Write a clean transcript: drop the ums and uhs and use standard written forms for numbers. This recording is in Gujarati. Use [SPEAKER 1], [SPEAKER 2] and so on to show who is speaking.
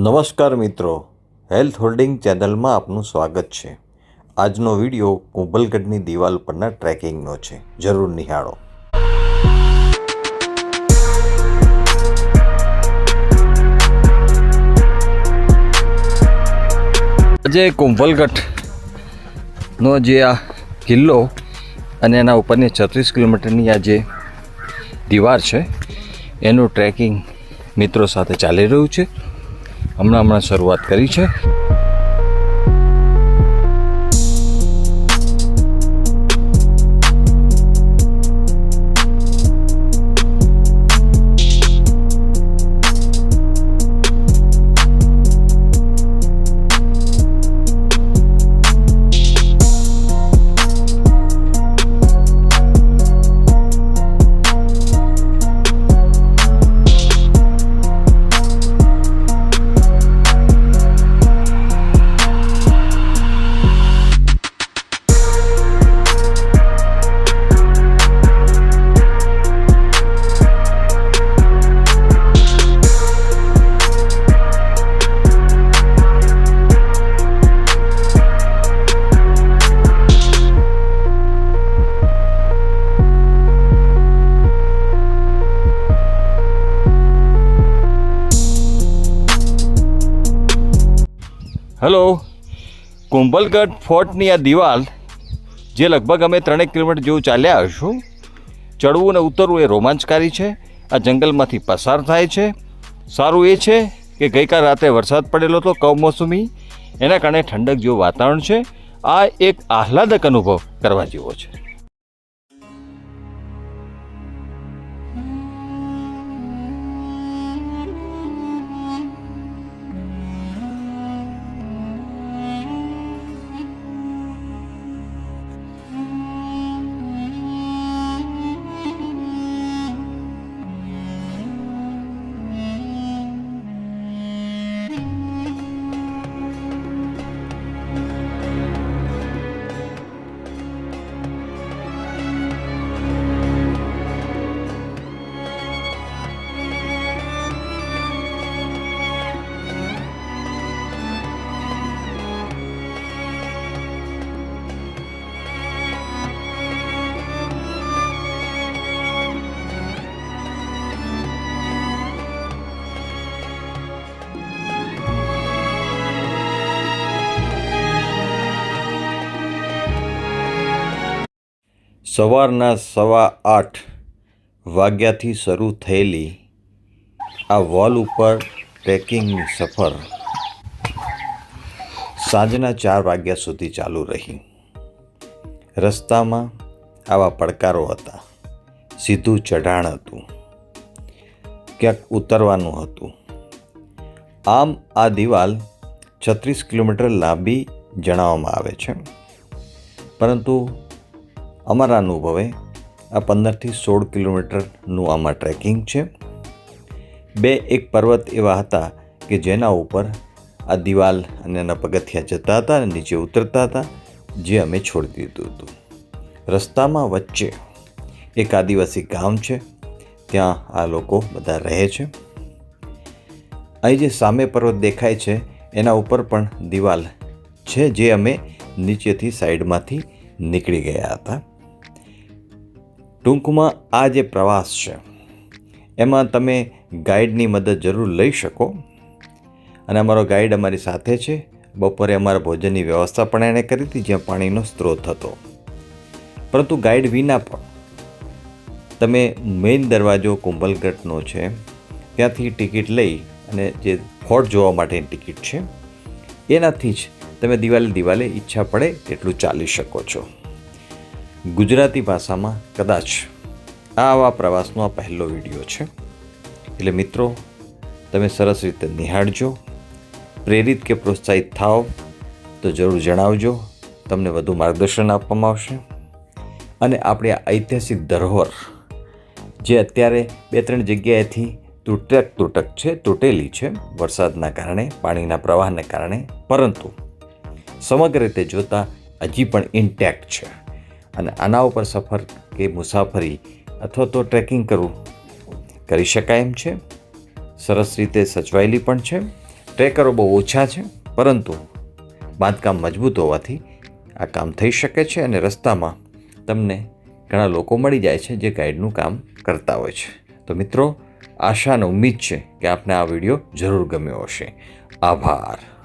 [SPEAKER 1] નમસ્કાર મિત્રો, હેલ્થ હોલ્ડિંગ ચેનલમાં આપનું સ્વાગત છે. આજનો વિડીયો કુંભલગઢની દિવાલ પરના ટ્રેકિંગનો છે. જરૂર નિહાળો. આજે કુંભલગઢનો જે આ કિલ્લો અને એના ઉપરની 36 કિલોમીટરની આ જે દીવાર છે એનું ટ્રેકિંગ મિત્રો સાથે ચાલી રહ્યું છે. હમણાં શરૂઆત કરી છે. હેલો, કુંભલગઢ ફોર્ટની આ દિવાલ જે લગભગ અમે 3 કિલોમીટર જેવું ચાલ્યા હશું. ચડવું અને ઉતરવું એ રોમાંચકારી છે. આ જંગલમાંથી પસાર થાય છે. સારું એ છે કે ગઈકાલ રાત્રે વરસાદ પડેલો હતો કમોસમી, એના કારણે ઠંડક જેવું વાતાવરણ છે. આ એક આહલાદક અનુભવ કરવા જેવો છે. સવારના 8:15 વાગ્યાથી શરૂ થયેલી આ વોલ ઉપર ટ્રેકિંગની સફર સાંજના 4 વાગ્યા સુધી ચાલુ રહી. રસ્તામાં આવા પડકારો હતા. સીધું ચઢાણ હતું, ક્યાંક ઉતરવાનું હતું. આમ આ દિવાલ 36 કિલોમીટર લાંબી જણાવવામાં આવે છે, પરંતુ અમારા અનુભવે આ 15થી 16 કિલોમીટરનું આમાં ટ્રેકિંગ છે. એક પર્વત એવા હતા કે જેના ઉપર આ દિવાલ અને એના પગથિયા જતા હતા અને નીચે ઉતરતા હતા, જે અમે છોડી દીધું હતું. રસ્તામાં વચ્ચે એક આદિવાસી ગામ છે, ત્યાં આ લોકો બધા રહે છે. અહીં જે સામે પર્વત દેખાય છે એના ઉપર પણ દિવાલ છે, જે અમે નીચેથી સાઈડમાંથી નીકળી ગયા હતા. ટૂંકમાં આ જે પ્રવાસ છે એમાં તમે ગાઈડની મદદ જરૂર લઈ શકો, અને અમારો ગાઈડ અમારી સાથે છે. બપોરે અમારા ભોજનની વ્યવસ્થા પણ એણે કરી હતી, જ્યાં પાણીનો સ્ત્રોત હતો. પરંતુ ગાઈડ વિના પણ તમે મેઇન દરવાજો કુંભલગઢનો છે ત્યાંથી ટિકિટ લઈ અને જે ફોર્ટ જોવા માટેની ટિકિટ છે એનાથી જ તમે દિવાલે ઈચ્છા પડે એટલું ચાલી શકો છો. ગુજરાતી ભાષામાં કદાચ આવા પ્રવાસનો આ પહેલો વિડીયો છે, એટલે મિત્રો તમે સરસ રીતે નિહાળજો. પ્રેરિત કે પ્રોત્સાહિત થાઓ તો જરૂર જણાવજો, તમને વધુ માર્ગદર્શન આપવામાં આવશે. અને આપણી આ ઐતિહાસિક ધરોહર જે અત્યારે 2-3 જગ્યાએથી તૂટક છે, તૂટેલી છે વરસાદના કારણે, પાણીના પ્રવાહને કારણે, પરંતુ સમગ્ર રીતે જોતાં હજી પણ ઇન્ટેક્ટ છે. અને આના ઉપર સફર કે મુસાફરી અથવા તો ટ્રેકિંગ કરવું કરી શકાય એમ છે. સરસ રીતે સચવાયેલી પણ છે. ટ્રેકરો બહુ ઓછા છે, પરંતુ બાંધકામ મજબૂત હોવાથી આ કામ થઈ શકે છે અને રસ્તામાં તમને ઘણા લોકો મળી જાય છે જે ગાઈડનું કામ કરતા હોય છે. તો મિત્રો, આશા અને ઉમ્મીદ છે કે આપને આ વિડીયો જરૂર ગમ્યો હશે. આભાર.